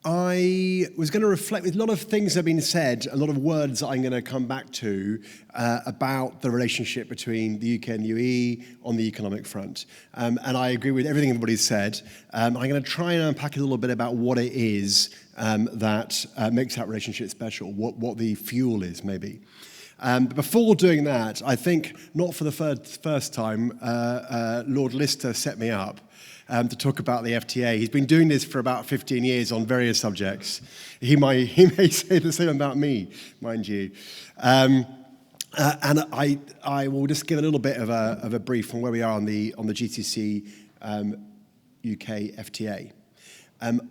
I was going to reflect, with a lot of things that have been said, a lot of words I'm going to come back to about the relationship between the UK and the UAE on the economic front. And I agree with everything everybody's said. I'm going to try and unpack a little bit about what it is that makes that relationship special, what the fuel is, maybe. But before doing that, I think, not for the first time, Lord Lister set me up to talk about the FTA. He's been doing this for about 15 years on various subjects. He may say the same about me, mind you. And I will just give a little bit of a brief on where we are on the GCC UK FTA.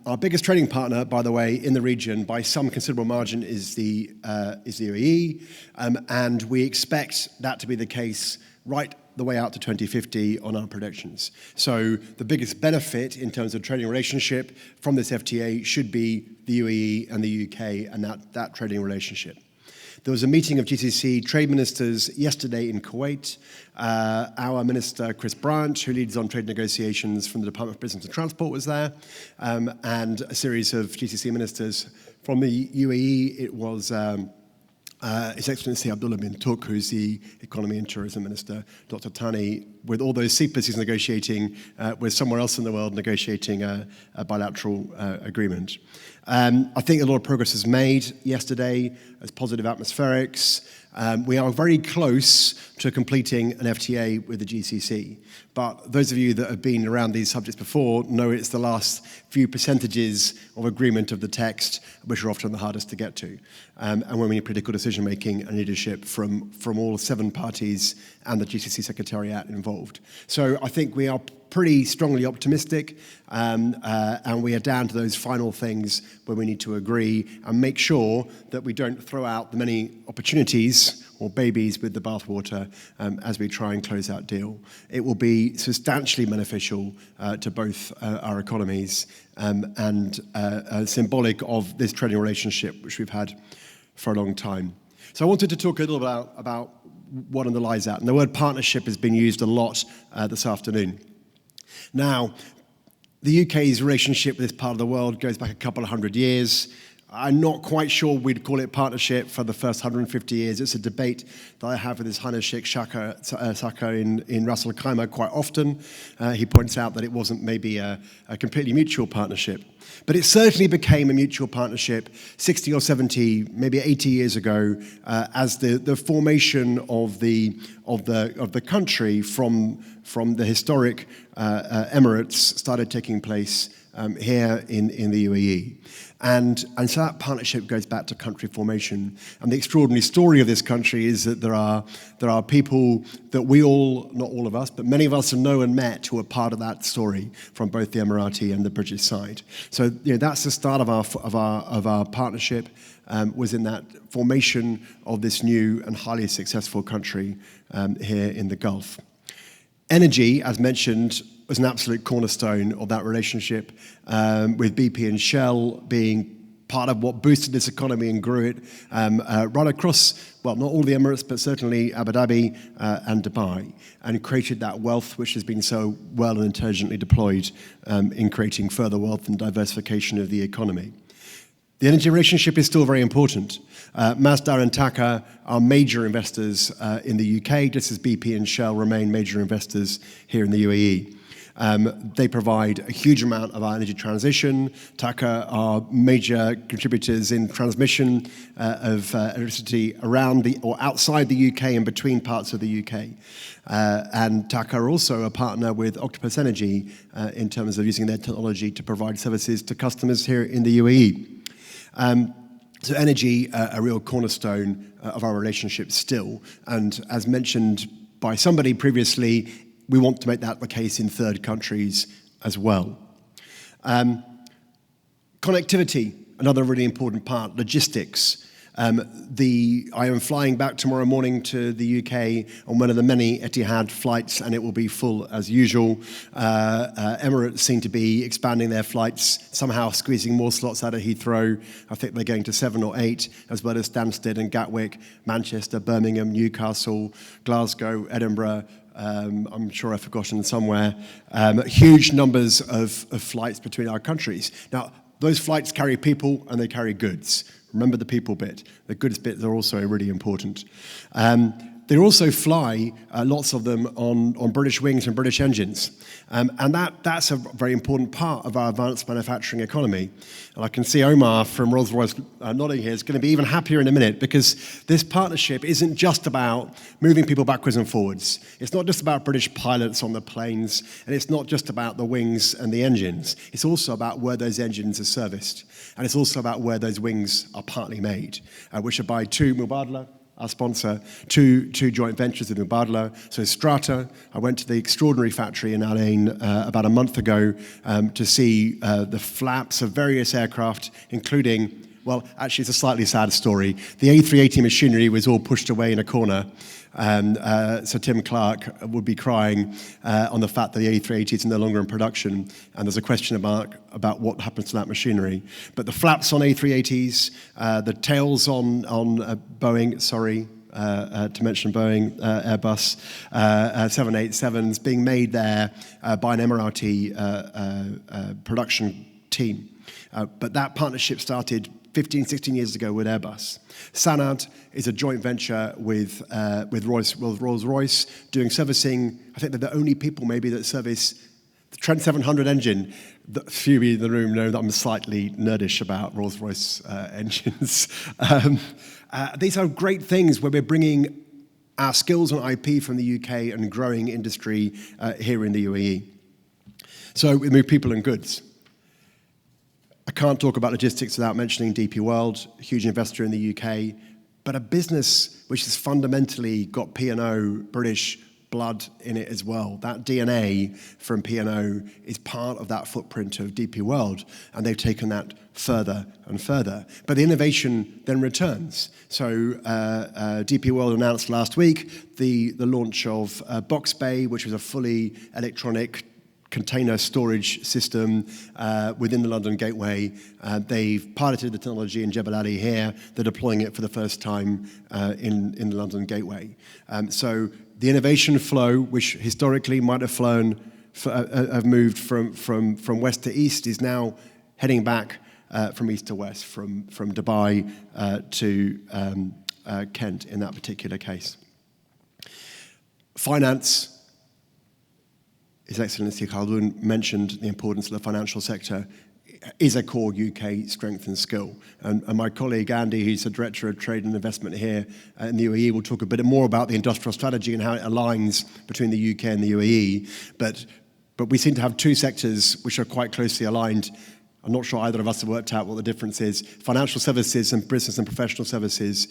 Our biggest trading partner, by the way, in the region, by some considerable margin, is the UAE, and we expect that to be the case right the way out to 2050 on our predictions. So the biggest benefit in terms of trading relationship from this FTA should be the UAE and the UK and that trading relationship. There was a meeting of GCC trade ministers yesterday in Kuwait. Our minister, Chris Branch, who leads on trade negotiations from the Department of Business and Transport, was there, and a series of GCC ministers. From the UAE, it was His Excellency Abdullah bin Tuk, who's the Economy and Tourism Minister, Dr. Tani, with all those CEPAs he's negotiating with somewhere else in the world, negotiating a bilateral agreement. I think a lot of progress was made yesterday as positive atmospherics. We are very close to completing an FTA with the GCC. But those of you that have been around these subjects before know it's the last few percentages of agreement of the text which are often the hardest to get to. And when we need political decision-making and leadership from all 7 parties and the GCC Secretariat involved. So I think we are pretty strongly optimistic, and we are down to those final things where we need to agree and make sure that we don't throw out the many opportunities or babies with the bathwater as we try and close that deal. It will be substantially beneficial to both our economies and symbolic of this trading relationship which we've had for a long time. So I wanted to talk a little about what underlies that. And the word partnership has been used a lot this afternoon. Now, the UK's relationship with this part of the world goes back a couple of hundred years. I'm not quite sure we'd call it partnership for the first 150 years. It's a debate that I have with His Highness Sheikh Saka in Ras Al Khaimah quite often. He points out that it wasn't maybe a completely mutual partnership. But it certainly became a mutual partnership 60 or 70, maybe 80 years ago, as the formation of the country from the historic Emirates started taking place here in the UAE. And so that partnership goes back to country formation. And the extraordinary story of this country is that there are people that we all, not all of us, but many of us know and met who are part of that story from both the Emirati and the British side. So that's the start of our partnership, was in that formation of this new and highly successful country here in the Gulf. Energy, as mentioned, was an absolute cornerstone of that relationship, with BP and Shell being part of what boosted this economy and grew it right across, well, not all the Emirates, but certainly Abu Dhabi and Dubai, and created that wealth which has been so well and intelligently deployed in creating further wealth and diversification of the economy. The energy relationship is still very important. Masdar and TAQA are major investors in the UK, just as BP and Shell remain major investors here in the UAE. They provide a huge amount of our energy transition. TAQA are major contributors in transmission of electricity around or outside the UK and between parts of the UK. And TAQA are also a partner with Octopus Energy in terms of using their technology to provide services to customers here in the UAE. So energy, a real cornerstone of our relationship still. And as mentioned by somebody previously, we want to make that the case in third countries as well. Connectivity, another really important part, logistics. I am flying back tomorrow morning to the UK on one of the many Etihad flights, and it will be full as usual. Emirates seem to be expanding their flights, somehow squeezing more slots out of Heathrow. I think they're going to 7 or 8, as well as Stansted and Gatwick, Manchester, Birmingham, Newcastle, Glasgow, Edinburgh. I'm sure I've forgotten somewhere. Huge numbers of flights between our countries. Now, Those flights carry people and they carry goods. Remember the people bit. The goods bit are also really important. They also fly, lots of them, on British wings and British engines. And that's a very important part of our advanced manufacturing economy. And I can see Omar from Rolls-Royce nodding here is going to be even happier in a minute, because this partnership isn't just about moving people backwards and forwards. It's not just about British pilots on the planes, and it's not just about the wings and the engines. It's also about where those engines are serviced. And it's also about where those wings are partly made, which are by Mubadala, our sponsor, two joint ventures with Mubadala. So Strata, I went to the extraordinary factory in Al Ain about a month ago to see the flaps of various aircraft, including, well, actually it's a slightly sad story. The A380 machinery was all pushed away in a corner. So Tim Clark would be crying on the fact that the A380 is no longer in production, and there's a question mark about what happens to that machinery. But the flaps on A380s, the tails on Boeing, to mention Boeing, Airbus, 787s being made there by an Emirati production team. But that partnership started 15, 16 years ago with Airbus. Sanad is a joint venture with Rolls-Royce doing servicing. I think they're the only people maybe that service the Trent 700 engine. The few in the room know that I'm slightly nerdish about Rolls-Royce engines. These are great things where we're bringing our skills and IP from the UK and growing industry here in the UAE. So we move people and goods. I can't talk about logistics without mentioning DP World, a huge investor in the UK, but a business which has fundamentally got P&O, British blood in it as well. That DNA from P&O is part of that footprint of DP World, and they've taken that further and further. But the innovation then returns. So DP World announced last week the launch of Box Bay, which was a fully electronic container storage system within the London Gateway. They've piloted the technology in Jebel Ali here. They're deploying it for the first time in the London Gateway. So the innovation flow, which historically might have have moved from west to east, is now heading back from east to west, from Dubai to Kent in that particular case. Finance. His Excellency Khaldoon mentioned the importance of the financial sector is a core UK strength and skill. And my colleague Andy, who's the Director of Trade and Investment here in the UAE, will talk a bit more about the industrial strategy and how it aligns between the UK and the UAE. But we seem to have two sectors which are quite closely aligned. I'm not sure either of us have worked out what the difference is. Financial services and business and professional services,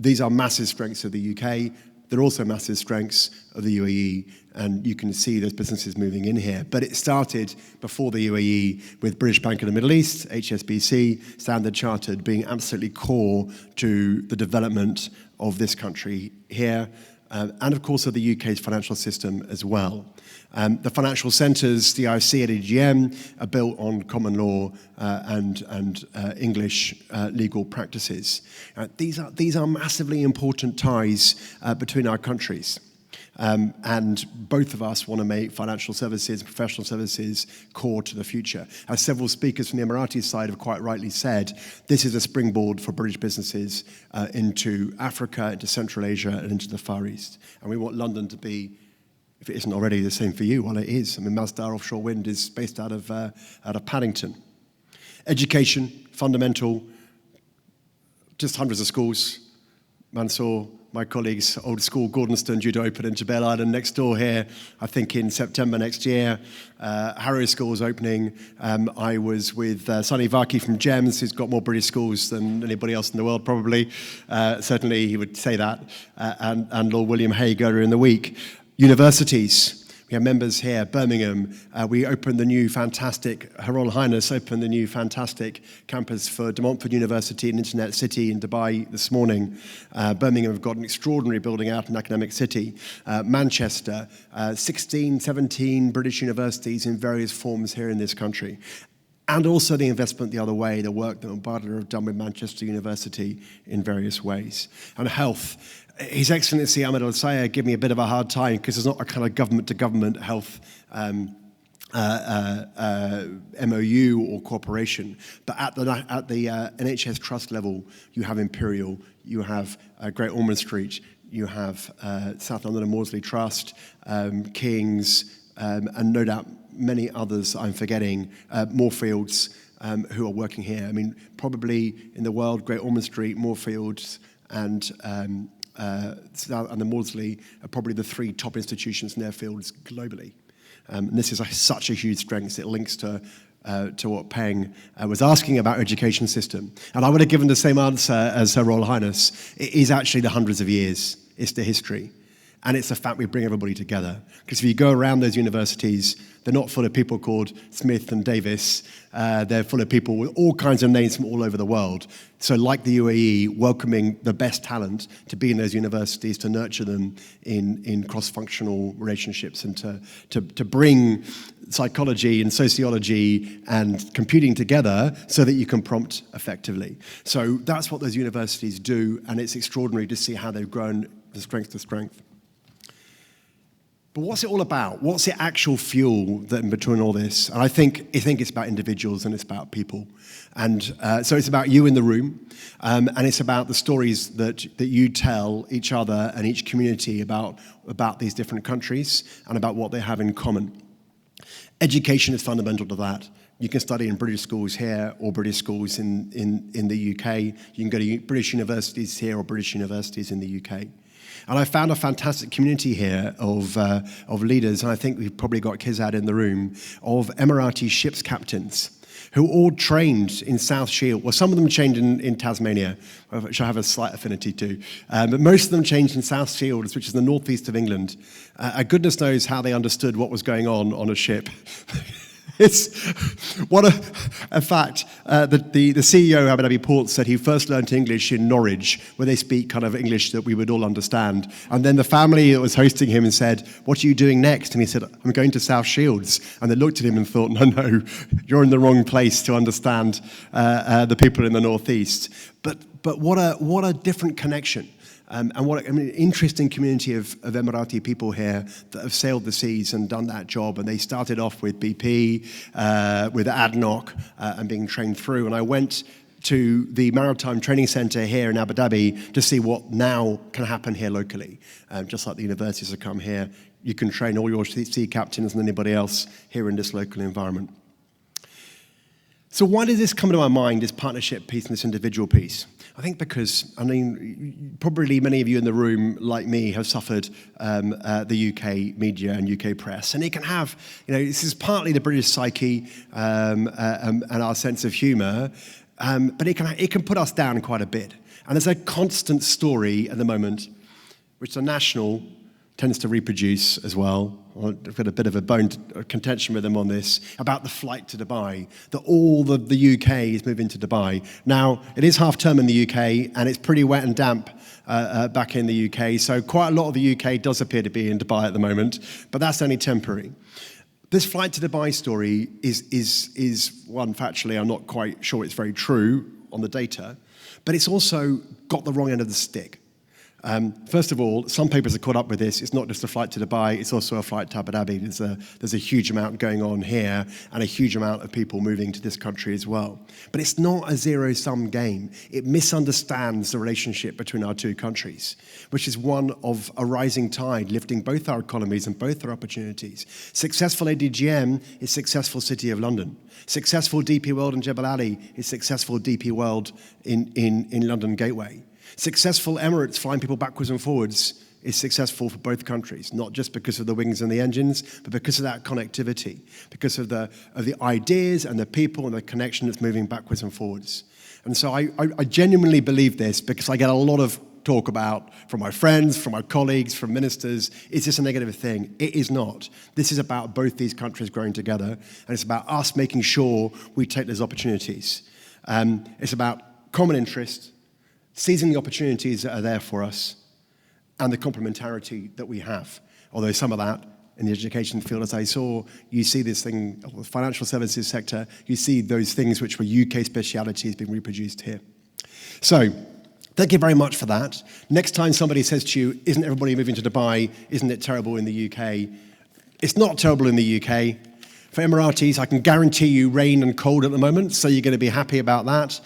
these are massive strengths of the UK. They're also massive strengths of the UAE, and you can see those businesses moving in here. But it started before the UAE with British Bank of the Middle East, HSBC, Standard Chartered being absolutely core to the development of this country here, and of course of the UK's financial system as well. The financial centres, the IFC and EGM, are built on common law and English legal practices. These are massively important ties between our countries. And both of us want to make financial services and professional services core to the future. As several speakers from the Emirati side have quite rightly said, this is a springboard for British businesses into Africa, into Central Asia, and into the Far East. And we want London to be, if it isn't already the same for you, well, it is. I mean, Masdar Offshore Wind is based out of Paddington. Education, fundamental, just hundreds of schools. Mansour, my colleagues, old school Gordonston due to open in Jebel Island next door here, I think in September next year. Harrow School's opening. I was with Sunny Vaki from GEMS, who's got more British schools than anybody else in the world probably. Certainly he would say that. And Lord William Hague earlier in the week. Universities. We have members here, Birmingham. We opened the new fantastic, Her Royal Highness opened the new fantastic campus for De Montfort University and Internet City in Dubai this morning. Birmingham have got an extraordinary building out, an academic city. Manchester, 16, 17 British universities in various forms here in this country. And also the investment the other way, the work that Mubadala have done with Manchester University in various ways. And health. His Excellency Ahmed Al-Sayed gave me a bit of a hard time because it's not a kind of government-to-government health MOU or cooperation. But at the NHS Trust level, you have Imperial, you have Great Ormond Street, you have South London and Maudsley Trust, King's, and no doubt many others I'm forgetting, Moorfields, who are working here. I mean, probably in the world, Great Ormond Street, Moorfields, and the Maudsley are probably the three top institutions in their fields globally. And this is such a huge strength. It links to what Peng was asking about education system. And I would have given the same answer as Her Royal Highness. It is actually the hundreds of years. It's the history. And it's the fact we bring everybody together. Because if you go around those universities, they're not full of people called Smith and Davis. They're full of people with all kinds of names from all over the world. So like the UAE, welcoming the best talent to be in those universities, to nurture them in cross-functional relationships, and to bring psychology and sociology and computing together so that you can prompt effectively. So that's what those universities do, and it's extraordinary to see how they've grown from strength to strength. But what's it all about? What's the actual fuel that in between all this? And I think it's about individuals and it's about people. And so it's about you in the room, and it's about the stories that you tell each other and each community about these different countries and about what they have in common. Education is fundamental to that. You can study in British schools here or British schools in the UK. You can go to British universities here or British universities in the UK. And I found a fantastic community here of leaders, and I think we've probably got Kizad in the room, of Emirati ships captains who all trained in South Shield. Well, some of them trained in Tasmania, which I have a slight affinity to, but most of them changed in South Shields, which is the northeast of England. Goodness knows how they understood what was going on a ship. It's what a fact. The CEO of Abu Dhabi Port said he first learned English in Norwich, where they speak kind of English that we would all understand. And then the family that was hosting him and said, "What are you doing next?" And he said, "I'm going to South Shields." And they looked at him and thought, "No, you're in the wrong place to understand the people in the northeast." But what a different connection. And interesting community of Emirati people here that have sailed the seas and done that job. And they started off with BP, with ADNOC, and being trained through. And I went to the Maritime Training Centre here in Abu Dhabi to see what now can happen here locally. Just like the universities have come here, you can train all your sea captains and anybody else here in this local environment. So why did this come to my mind, this partnership piece and this individual piece? I think because, probably many of you in the room, like me, have suffered the UK media and UK press. And it can have, this is partly the British psyche and our sense of humour, but it can put us down quite a bit. And there's a constant story at the moment, which the National tends to reproduce as well. I've got a bit of a contention with them on this, about the flight to Dubai, that all the UK is moving to Dubai. Now, it is half-term in the UK, and it's pretty wet and damp back in the UK, so quite a lot of the UK does appear to be in Dubai at the moment, but that's only temporary. This flight to Dubai story is one, factually, I'm not quite sure it's very true on the data, but it's also got the wrong end of the stick. First of all, some papers are caught up with this. It's not just a flight to Dubai, it's also a flight to Abu Dhabi. There's a huge amount going on here and a huge amount of people moving to this country as well. But it's not a zero-sum game. It misunderstands the relationship between our two countries, which is one of a rising tide lifting both our economies and both our opportunities. Successful ADGM is successful City of London. Successful DP World in Jebel Ali is successful DP World in London Gateway. Successful Emirates flying people backwards and forwards is successful for both countries, not just because of the wings and the engines, but because of that connectivity, because of the ideas and the people and the connection that's moving backwards and forwards. And so I genuinely believe this because I get a lot of talk about from my friends, from my colleagues, from ministers, is this a negative thing? It is not. This is about both these countries growing together, and it's about us making sure we take those opportunities. It's about common interest, seizing the opportunities that are there for us, and the complementarity that we have. Although some of that, in the education field, as I saw, you see this thing, the financial services sector, you see those things which were UK specialities being reproduced here. So, thank you very much for that. Next time somebody says to you, isn't everybody moving to Dubai? Isn't it terrible in the UK? It's not terrible in the UK. For Emiratis, I can guarantee you rain and cold at the moment, so you're going to be happy about that.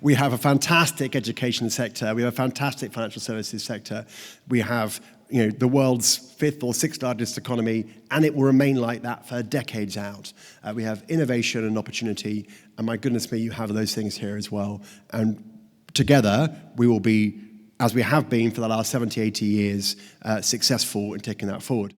We have a fantastic education sector. We have a fantastic financial services sector. We have the world's 5th or 6th largest economy, and it will remain like that for decades out. We have innovation and opportunity, and my goodness me, you have those things here as well. And together, we will be, as we have been for the last 70, 80 years, successful in taking that forward.